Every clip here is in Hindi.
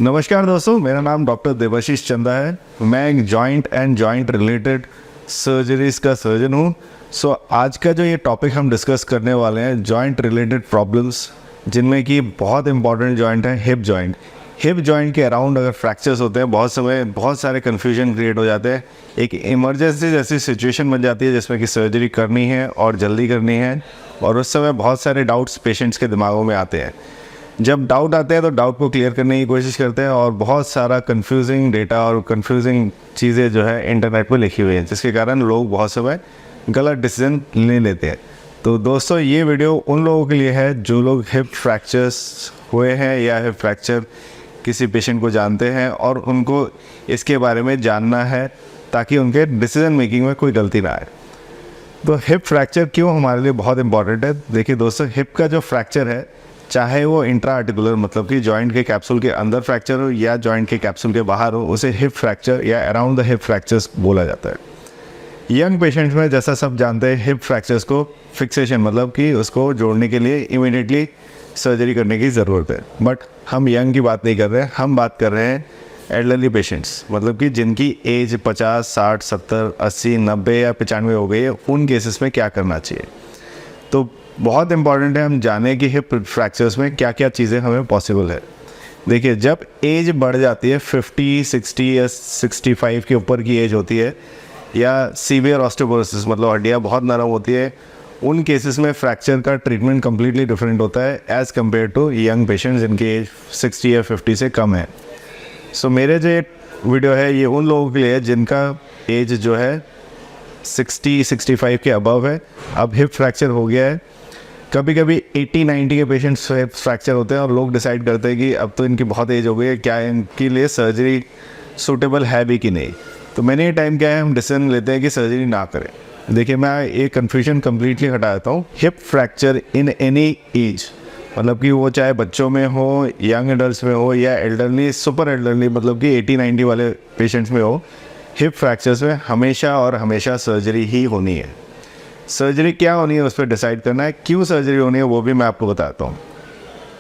नमस्कार दोस्तों, मेरा नाम डॉक्टर देवाशीष चंदा है। मैं एक जॉइंट रिलेटेड सर्जरीज का सर्जन हूँ। आज का जो ये टॉपिक हम डिस्कस करने वाले हैं, जॉइंट रिलेटेड प्रॉब्लम्स, जिनमें कि बहुत इंपॉर्टेंट जॉइंट है हिप जॉइंट। हिप जॉइंट के अराउंड अगर फ्रैक्चर्स होते हैं, बहुत समय बहुत सारे कन्फ्यूजन क्रिएट हो जाते हैं। एक इमरजेंसी जैसी सिचुएशन बन जाती है जिसमें कि सर्जरी करनी है और जल्दी करनी है, और उस समय बहुत सारे डाउट्स पेशेंट्स के दिमागों में आते हैं। जब डाउट आते हैं तो डाउट को क्लियर करने की कोशिश करते हैं, और बहुत सारा कंफ्यूजिंग डेटा और कंफ्यूजिंग चीज़ें जो है इंटरनेट पर लिखी हुई हैं, जिसके कारण लोग बहुत समय गलत डिसीजन ले लेते हैं। तो दोस्तों, ये वीडियो उन लोगों के लिए है जो लोग हिप फ्रैक्चर्स हुए हैं या हिप फ्रैक्चर किसी पेशेंट को जानते हैं और उनको इसके बारे में जानना है, ताकि उनके डिसीजन मेकिंग में कोई गलती ना आए। तो हिप फ्रैक्चर क्यों हमारे लिए बहुत इंपॉर्टेंट है? देखिए दोस्तों, हिप का जो फ्रैक्चर है, चाहे वो इंट्रा आर्टिकुलर मतलब कि जॉइंट के कैप्सूल के अंदर फ्रैक्चर हो या जॉइंट के कैप्सूल के बाहर हो, उसे हिप फ्रैक्चर या अराउंड द हिप फ्रैक्चर्स बोला जाता है। यंग पेशेंट्स में, जैसा सब जानते हैं, हिप फ्रैक्चर्स को फिक्सेशन मतलब कि उसको जोड़ने के लिए इमीडिएटली सर्जरी करने की ज़रूरत है। बट हम यंग की बात नहीं कर रहे हैं, हम बात कर रहे हैं एल्डरली पेशेंट्स, मतलब कि जिनकी एज 50, 60, 70, 80, 90 या 95 हो गई है। उन केसेस में क्या करना चाहिए? तो बहुत इंपॉर्टेंट है हम जानें कि हिप फ्रैक्चर्स में क्या क्या चीज़ें हमें पॉसिबल है। देखिए, जब एज बढ़ जाती है, 50, 60 या 65 के ऊपर की एज होती है, या सीवियर ऑस्टियोपोरोसिस मतलब हड्डियाँ बहुत नरम होती है, उन केसेस में फ्रैक्चर का ट्रीटमेंट कम्प्लीटली डिफरेंट होता है as compared to young patients जिनकी एज 60 या 50 से कम है। मेरे जो वीडियो है ये उन लोगों के लिए है जिनका एज जो है 60-65 के अबव है। अब हिप फ्रैक्चर हो गया है। कभी कभी 80-90 के पेशेंट्स फ्रैक्चर होते हैं और लोग डिसाइड करते हैं कि अब तो इनकी बहुत एज हो गई है, क्या इनके लिए सर्जरी सूटेबल है भी कि नहीं। तो मैंने ये टाइम क्या है, हम डिसीजन लेते हैं कि सर्जरी ना करें। देखिए, मैं ये कन्फ्यूजन कम्प्लीटली हटा देता हूँ। Hip fracture in any as, मतलब कि वो चाहे बच्चों में हो, यंग एडल्ट में हो या एल्डरली, सुपर एल्डरली मतलब कि 80-90 वाले पेशेंट्स में हो, हिप फ्रैक्चर्स में हमेशा और हमेशा सर्जरी ही होनी है। सर्जरी क्या होनी है उस पर डिसाइड करना है। क्यों सर्जरी होनी है वो भी मैं आपको बताता हूँ।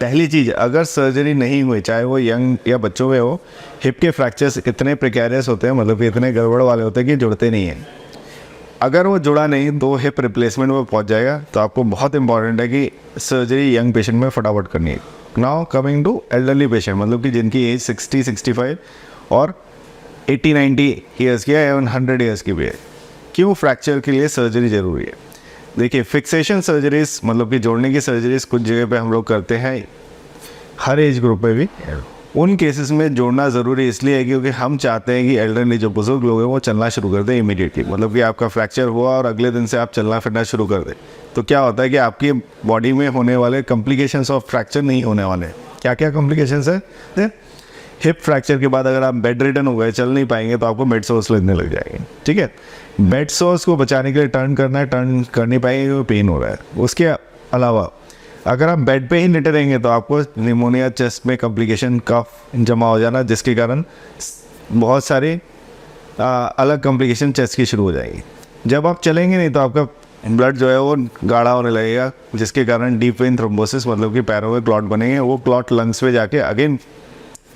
पहली चीज़, अगर सर्जरी नहीं हुई, चाहे वो यंग या बच्चों में हो, हिप के फ्रैक्चर्स इतने प्रिकैरियस होते हैं, मतलब कि इतने गड़बड़ वाले होते हैं कि जुड़ते नहीं हैं। अगर वो जुड़ा नहीं तो हिप रिप्लेसमेंट में पहुंच जाएगा। तो आपको बहुत इंपॉर्टेंट है कि सर्जरी यंग पेशेंट में फटाफट करनी है। Now coming to elderly patient, मतलब कि जिनकी एज 60-65 और 80-90 ईयर्स की है, एवं 100 ईयर्स की भी है। क्यों फ्रैक्चर के लिए सर्जरी ज़रूरी है? देखिए, फिक्सेशन सर्जरीज मतलब कि जोड़ने की सर्जरीज कुछ जगह पे हम लोग करते हैं, हर एज ग्रुप में भी। उन केसेस में जोड़ना ज़रूरी इसलिए है क्योंकि हम चाहते हैं कि एल्डरली जो बुजुर्ग लोग हैं वो चलना शुरू कर दें इमीडिएटली। मतलब कि आपका फ्रैक्चर हुआ और अगले दिन से आप चलना फिरना शुरू कर दें, तो क्या होता है कि आपकी बॉडी में होने वाले कॉम्प्लिकेशंस ऑफ फ्रैक्चर नहीं होने वाले। क्या क्या कॉम्प्लिकेशंस है? हिप फ्रैक्चर के बाद अगर आप बेड रिडन हो गए, चल नहीं पाएंगे, तो आपको बेड सोर्स लगने लग जाएंगे। ठीक है, बेड सोर्स को बचाने के लिए टर्न कर नहीं पाएंगे, पेन हो रहा है। उसके अलावा अगर आप बेड पे ही लेटे रहेंगे तो आपको निमोनिया, चेस्ट में कॉम्प्लिकेशन, कफ जमा हो जाना, जिसके कारण बहुत सारे अलग कॉम्प्लिकेशन चेस्ट की शुरू हो जाएगी। जब आप चलेंगे नहीं तो आपका ब्लड जो है वो गाढ़ा होने लगेगा, जिसके कारण डीप वेन थ्रोम्बोसिस मतलब कि पैरों में क्लॉट बनेंगे। वो क्लॉट लंग्स में जाके अगेन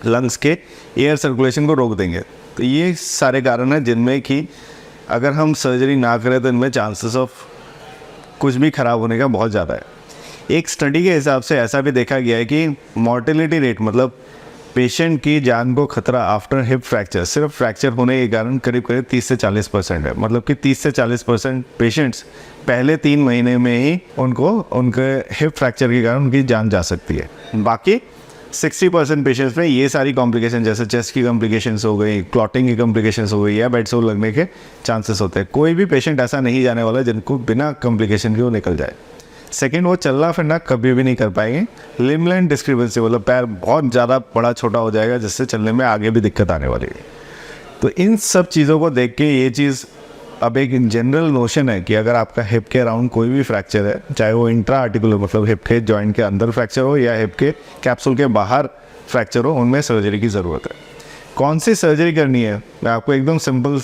लंग्स के एयर सर्कुलेशन को रोक देंगे। तो ये सारे कारण हैं जिनमें कि अगर हम सर्जरी ना करें तो इनमें चांसेस ऑफ कुछ भी ख़राब होने का बहुत ज़्यादा है। एक स्टडी के हिसाब से ऐसा भी देखा गया है कि मॉर्टेलिटी रेट मतलब पेशेंट की जान को खतरा आफ्टर हिप फ्रैक्चर, सिर्फ फ्रैक्चर होने के कारण करीब 30 से 40% है। मतलब कि 30 से 40% पेशेंट्स पहले 3 महीने में ही उनके हिप फ्रैक्चर के कारण उनकी जान जा सकती है। बाकी 60% पेशेंट्स में ये सारी कॉम्प्लिकेशन, जैसे चेस्ट की कॉम्प्लिकेशंस हो गई, क्लॉटिंग की कॉम्प्लिकेशंस हो गई, या बेड सोर लगने के चांसेस होते हैं। कोई भी पेशेंट ऐसा नहीं जाने वाला जिनको बिना कॉम्प्लिकेशन के वो निकल जाए। सेकेंड, वो चलना फिरना कभी भी नहीं कर पाएंगे। लिम्ब एंड डिस्क्रिपेंसी मतलब पैर बहुत ज़्यादा बड़ा छोटा हो जाएगा, जिससे चलने में आगे भी दिक्कत आने वाली है। तो इन सब चीज़ों को देख के ये चीज़ अब एक जनरल नोशन है कि अगर आपका हिप के अराउंड कोई भी फ्रैक्चर है, चाहे वो इंट्रा आर्टिकुलर मतलब हिप के जॉइंट के अंदर फ्रैक्चर हो या हिप के कैप्सूल के बाहर फ्रैक्चर हो, उनमें सर्जरी की ज़रूरत है। कौन सी सर्जरी करनी है मैं आपको एकदम सिंपल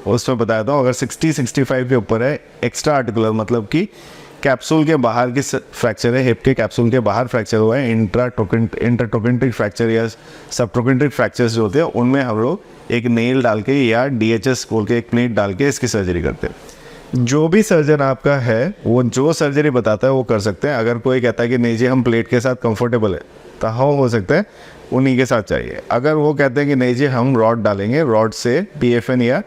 उसमें बताता हूँ। अगर 60-65 के ऊपर है, एक्स्ट्रा आर्टिकुलर मतलब कि कैप्सूल के बाहर की फ्रैक्चर है, हिप के कैप्सूल के बाहर फ्रैक्चर हुआ है, इंटरट्रोकेंट्रिक फ्रैक्चर या सबट्रोकेंट्रिक फ्रैक्चर्स जो होते हैं उनमें हम लोग एक नेल डाल के या DHS बोल के एक प्लेट डाल के इसकी सर्जरी करते हैं। जो भी सर्जन आपका है वो जो सर्जरी बताता है वो कर सकते हैं। अगर कोई कहता है कि नहीं जी हम प्लेट के साथ कंफर्टेबल है तो हाँ हो सकता है उन्हीं के साथ चाहिए। अगर वो कहते हैं कि नहीं जी हम रॉड डालेंगे, रॉड से PFN या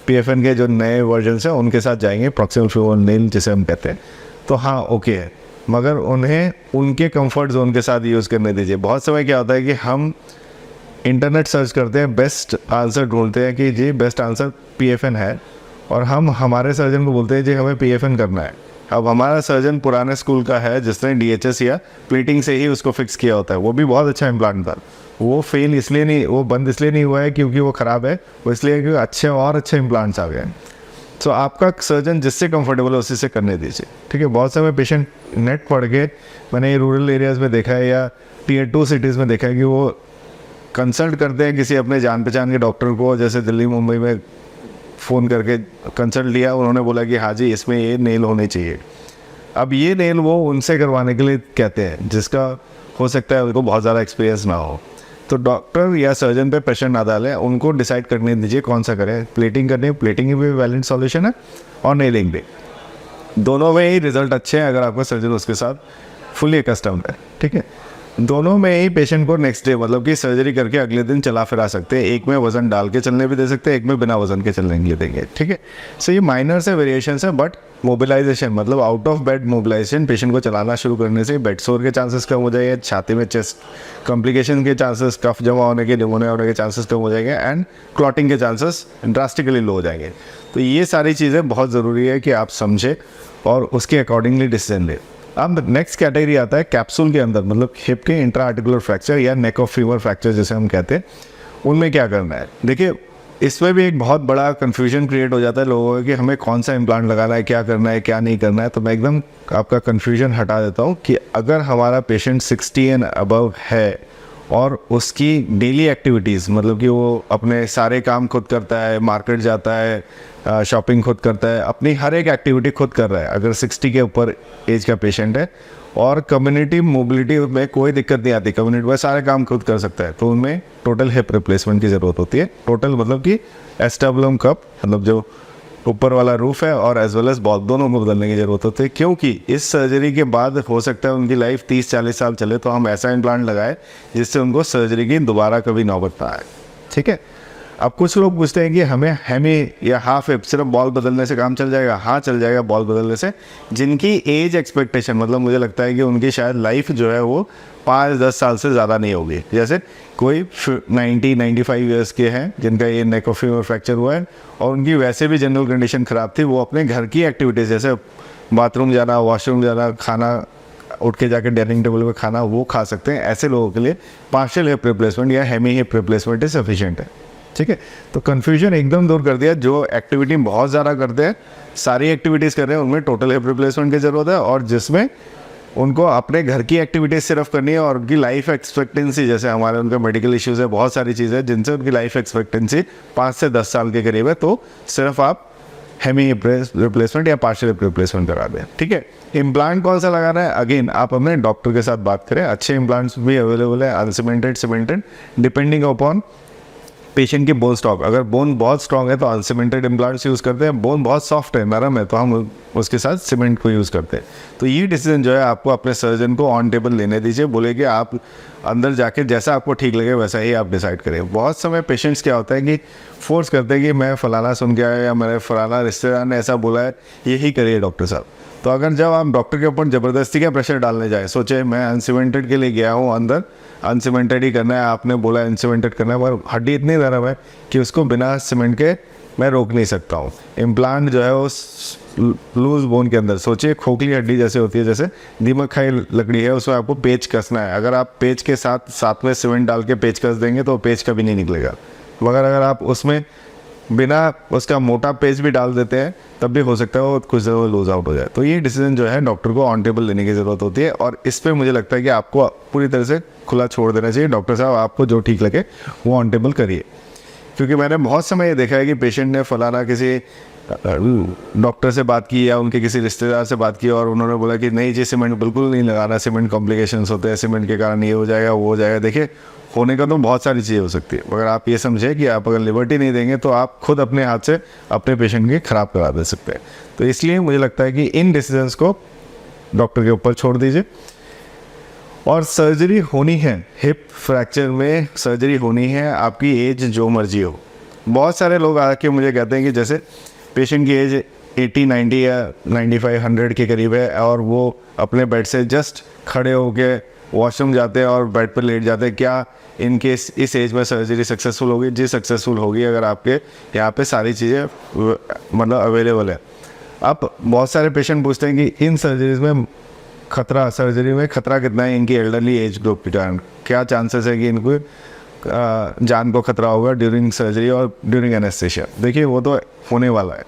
PFN के जो नए वर्जन हैं उनके साथ जाएंगे, प्रॉक्सिमल फ्यूमरल नेल जिसे हम कहते हैं, तो हाँ ओके है, मगर उन्हें उनके कंफर्ट जोन के साथ यूज़ करने दीजिए। बहुत समय क्या होता है कि हम इंटरनेट सर्च करते हैं, बेस्ट आंसर ढूंढते हैं कि जी बेस्ट आंसर PFN है, और हम हमारे सर्जन को बोलते हैं जी हमें PFN करना है। अब हमारा सर्जन पुराने स्कूल का है जिसने DHS या प्लेटिंग से ही उसको फिक्स किया होता है, वो भी बहुत अच्छा इम्प्लांट था, वो फेल इसलिए नहीं, वो बंद इसलिए नहीं हुआ है क्योंकि वो ख़राब है, वो इसलिए क्योंकि अच्छे और अच्छे इम्प्लांट्स आ गए। सो आपका सर्जन जिससे कंफर्टेबल है उसी से करने दीजिए, ठीक है। बहुत समय पेशेंट नेट पढ़ के, मैंने रूरल एरियाज़ में देखा है या Tier 2 सिटीज़ में देखा है कि वो कंसल्ट करते हैं किसी अपने जान पहचान के डॉक्टर को, जैसे दिल्ली मुंबई में फ़ोन करके कंसल्ट लिया, उन्होंने बोला कि हाँ जी इसमें ये नेल होने चाहिए। अब ये नेल वो उनसे करवाने के लिए कहते हैं जिसका हो सकता है उनको बहुत ज़्यादा एक्सपीरियंस ना हो, तो डॉक्टर या सर्जन पे प्रेशर ना डालें, उनको डिसाइड करने दीजिए कौन सा करें। प्लेटिंग करनी है, प्लेटिंग भी वैलिड सॉल्यूशन है, और नेलिंग भी, दोनों में ही रिजल्ट अच्छे हैं अगर आपका सर्जन उसके साथ फुली कस्टम्ड है, ठीक है। दोनों में ही पेशेंट को नेक्स्ट डे मतलब कि सर्जरी करके अगले दिन चला फिरा सकते हैं, एक में वजन डाल के चलने भी दे सकते हैं, एक में बिना वजन के चलने के लिए देंगे, ठीक है। सो ये माइनर से वेरिएशंस है, बट मोबिलाइजेशन मतलब out of bed mobilisation patient को चलाना शुरू करने से बेड सोर के चांसेस कम हो जाएंगे, छाती में चेस्ट कॉम्प्लिकेशन के चांसेस, कफ जमा होने के, निमोनिया होने के चांसेस कम हो जाएंगे, एंड क्लॉटिंग के चांसेस ड्रास्टिकली लो हो जाएंगे। तो ये सारी चीज़ें बहुत ज़रूरी है कि आप समझें और उसके अकॉर्डिंगली डिसीजन लें। अब नेक्स्ट कैटेगरी आता है कैप्सूल के अंदर, मतलब हिप के इंट्रा आर्टिकुलर फ्रैक्चर या नेक ऑफ फीमर फ्रैक्चर जैसे हम कहते हैं, उनमें क्या करना है। देखिए इसमें भी एक बहुत बड़ा कन्फ्यूजन क्रिएट हो जाता है लोगों को कि हमें कौन सा इम्प्लांट लगाना है, क्या करना है, क्या नहीं करना है। तो मैं एकदम आपका कन्फ्यूजन हटा देता हूँ कि अगर हमारा पेशेंट 60 एंड अबव है और उसकी डेली एक्टिविटीज़ मतलब कि वो अपने सारे काम खुद करता है, मार्केट जाता है, शॉपिंग खुद करता है, अपनी हर एक एक्टिविटी खुद कर रहा है, अगर 60 के ऊपर एज का पेशेंट है, और कम्युनिटी मोबिलिटी में कोई दिक्कत नहीं आती, कम्युनिटी में सारे काम खुद कर सकता है, तो उनमें टोटल हिप रिप्लेसमेंट की ज़रूरत होती है। टोटल मतलब कि एस्टेबुलम कप मतलब जो ऊपर वाला रूफ है और एज वेल एज बॉल दोनों को बदलने की ज़रूरत होती है, क्योंकि इस सर्जरी के बाद हो सकता है उनकी लाइफ 30-40 साल चले, तो हम ऐसा इम्प्लांट लगाए जिससे उनको सर्जरी की दोबारा कभी नौबत ना आए, ठीक है। अब कुछ लोग पूछते हैं कि हमें हेमी या हाफ हिप सिर्फ बॉल बदलने से काम चल जाएगा। हाँ चल जाएगा बॉल बदलने से, जिनकी एज एक्सपेक्टेशन मतलब मुझे लगता है कि उनकी शायद लाइफ जो है वो 5-10 साल से ज़्यादा नहीं होगी। जैसे कोई 90-95 ईयर्स के हैं जिनका ये नेक ऑफ फीमर फ्रैक्चर हुआ है और उनकी वैसे भी जनरल कंडीशन ख़राब थी, वो अपने घर की एक्टिविटीज़ जैसे बाथरूम जाना, वॉशरूम जाना, खाना उठ के जाके डाइनिंग टेबल पे खाना, वो खा सकते हैं। ऐसे लोगों के लिए पार्शियल हिप रिप्लेसमेंट या हेमी हिप रिप्लेसमेंट ही सफिशिएंट है, ठीक है। तो कन्फ्यूजन एकदम दूर कर दिया। जो एक्टिविटी बहुत ज़्यादा करते हैं, सारी एक्टिविटीज़ कर रहे हैं, उनमें टोटल हिप रिप्लेसमेंट की ज़रूरत है, और जिसमें उनको अपने घर की एक्टिविटीज़ सिर्फ करनी है और उनकी लाइफ एक्सपेक्टेंसी जैसे हमारे उनका मेडिकल इश्यूज़ है, बहुत सारी चीज़ें जिनसे उनकी लाइफ एक्सपेक्टेंसी 5 से 10 साल के करीब है, तो सिर्फ आप हेमी हिप रिप्लेसमेंट या पार्शियल हिप रिप्लेसमेंट करा दें, ठीक है। इम्प्लांट कौन सा लगाना है, अगेन आप अपने डॉक्टर के साथ बात करें। अच्छे इम्प्लांट्स भी अवेलेबल है, uncemented, cemented, depending upon patient की बोन स्टॉक। अगर बोन बहुत स्ट्रॉन्ग है तो अनसीमेंटेड इम्प्लांट्स यूज़ करते हैं, बोन बहुत सॉफ्ट है, नरम है, तो हम उसके साथ सीमेंट को यूज़ करते हैं। तो ये डिसीजन जो है आपको अपने सर्जन को ऑन टेबल लेने दीजिए, बोले कि आप अंदर जाके जैसा आपको ठीक लगे वैसा ही आप डिसाइड करें। बहुत समय पेशेंट्स क्या होता है कि फोर्स करते हैं कि मैं फलाना सुन के आया या मेरे फलाना रिश्तेदार ने ऐसा बोला है, यही करिए डॉक्टर साहब। तो अगर जब आप डॉक्टर के ऊपर ज़बरदस्ती का प्रेशर डालने जाए, सोचे मैं अनसीमेंटेड के लिए गया हूँ, अंदर अनसीमेंटेड ही करना है, आपने बोला अनसीमेंटेड करना है, पर हड्डी इतनी नरम है कि उसको बिना सीमेंट के मैं रोक नहीं सकता हूँ। इम्प्लांट जो है वो लूज बोन के अंदर, सोचिए खोखली हड्डी जैसे होती है, जैसे दीमक खाई लकड़ी है, उसमें आपको पेच कसना है। अगर आप पेच के साथ में सीमेंट डाल के पेच कस देंगे तो पेच कभी नहीं निकलेगा, मगर अगर आप उसमें बिना उसका मोटा पेच भी डाल देते हैं तब भी हो सकता है वो कुछ ज़रूर लूज आउट हो जाए। तो ये डिसीजन जो है डॉक्टर को ऑन टेबल लेने की ज़रूरत होती है, और इस पर मुझे लगता है कि आपको पूरी तरह से खुला छोड़ देना चाहिए। डॉक्टर साहब आपको जो ठीक लगे वो ऑन टेबल करिए, क्योंकि मैंने बहुत समय ये देखा है कि पेशेंट ने फलाना किसी डॉक्टर से बात की या उनके किसी रिश्तेदार से बात की और उन्होंने बोला कि नहीं जी सीमेंट बिल्कुल नहीं लगाना, सीमेंट कॉम्प्लिकेशंस होते हैं, सीमेंट के कारण ये हो जाएगा वो हो जाएगा। देखिए होने का तो बहुत सारी चीज़ें हो सकती है, मगर आप ये समझे कि आप अगर लिबर्टी नहीं देंगे तो आप खुद अपने हाथ से अपने पेशेंट की ख़राब करा दे सकते हैं। तो इसलिए मुझे लगता है कि इन डिसीजंस को डॉक्टर के ऊपर छोड़ दीजिए। और सर्जरी होनी है, हिप फ्रैक्चर में सर्जरी होनी है, आपकी एज जो मर्जी हो। बहुत सारे लोग आके मुझे कहते हैं कि जैसे पेशेंट की एज 80, 90 या 95, 100 के करीब है और वो अपने बेड से जस्ट खड़े होके वॉशरूम जाते हैं और बेड पर लेट जाते हैं, क्या इनके इस एज में सर्जरी सक्सेसफुल होगी? जी सक्सेसफुल होगी, अगर आपके यहाँ पे सारी चीज़ें मतलब अवेलेबल है। अब बहुत सारे पेशेंट पूछते हैं कि इन सर्जरीज में सर्जरी में खतरा कितना है इनकी एल्डरली एज ग्रुप के कारण, क्या चांसेस है कि इनको जान को खतरा होगा ड्यूरिंग सर्जरी और ड्यूरिंग एनेस्थेशिया? देखिए वो तो होने वाला है,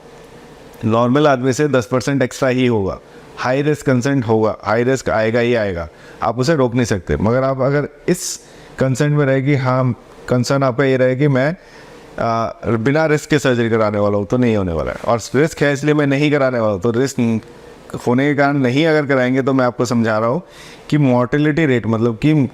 नॉर्मल आदमी से 10% एक्स्ट्रा ही होगा। हाई रिस्क कंसेंट होगा, हाई रिस्क आएगा ही आएगा, आप उसे रोक नहीं सकते। मगर आप अगर इस कंसेंट में रहे कि हाँ, कंसर्न आपका ये रहे कि मैं बिना रिस्क के सर्जरी कराने वाला हूँ, तो नहीं होने वाला है। और रिस्क है इसलिए मैं नहीं कराने वाला हूँ, तो रिस्क होने के कारण नहीं अगर कराएंगे तो मैं आपको समझा रहा हूँ कि मॉर्टेलिटी रेट, मतलब कि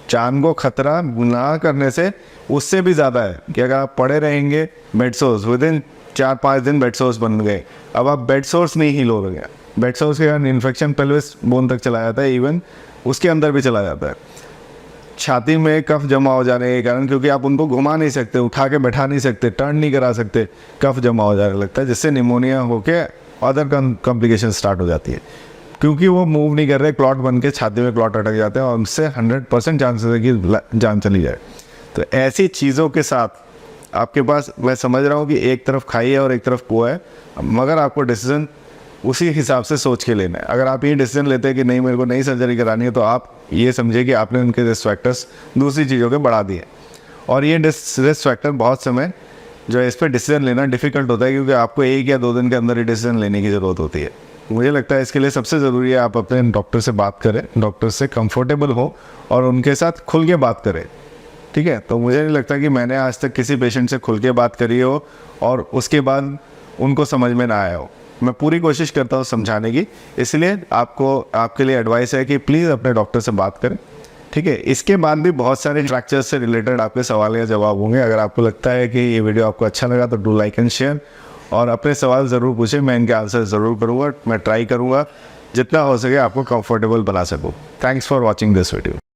जान को खतरा ना करने से उससे भी ज़्यादा है कि अगर आप पड़े रहेंगे बेड सोर्स, विद इन 4-5 दिन बेड सोर्स बन गए। अब आप बेड सोर्स नहीं हील हो रहे, बेड सोर्स के कारण इन्फेक्शन पेल्विस बोन तक चला जाता है, इवन उसके अंदर भी चला जाता है। छाती में कफ जमा हो जाने के कारण, क्योंकि आप उनको घुमा नहीं सकते, उठा के बैठा नहीं सकते, टर्न नहीं करा सकते, कफ जमा हो जाने लगता है, जिससे निमोनिया होके अदर कॉम्प्लिकेशन स्टार्ट हो जाती है। क्योंकि वो मूव नहीं कर रहे, क्लॉट बन के छाती में क्लॉट अटक जाते हैं और उनसे 100% चांसेस है कि जान चली जाए। तो ऐसी चीज़ों के साथ आपके पास, मैं समझ रहा हूँ कि एक तरफ खाई है और एक तरफ कुआं है, मगर आपको डिसीजन उसी हिसाब से सोच के लेना है। अगर आप ये डिसीजन लेते हैं कि नहीं मेरे को नई सर्जरी करानी है, तो आप ये समझिए कि आपने उनके रिस्क फैक्टर्स दूसरी चीज़ों के बढ़ा दिए। और ये रिस्क फैक्टर बहुत समय जो है इस पर डिसीजन लेना डिफ़िकल्ट होता है, क्योंकि आपको 1 या 2 दिन के अंदर ही डिसीजन लेने की ज़रूरत होती है। मुझे लगता है इसके लिए सबसे ज़रूरी है आप अपने डॉक्टर से बात करें, डॉक्टर से कंफर्टेबल हो और उनके साथ खुल के बात करें, ठीक है? तो मुझे नहीं लगता कि मैंने आज तक किसी पेशेंट से खुल के बात करी हो और उसके बाद उनको समझ में ना आया हो। मैं पूरी कोशिश करता हूँ समझाने की, इसलिए आपके लिए एडवाइस है कि प्लीज़ अपने डॉक्टर से बात करें, ठीक है? इसके बाद भी बहुत सारे फ्रैक्चर से रिलेटेड आपके सवाल या जवाब होंगे। अगर आपको लगता है कि ये वीडियो आपको अच्छा लगा तो डू लाइक एंड शेयर, और अपने सवाल ज़रूर पूछें, मैं इनके आंसर ज़रूर करूँगा। मैं ट्राई करूँगा जितना हो सके आपको कंफर्टेबल बना सकूँ। Thanks for watching this video.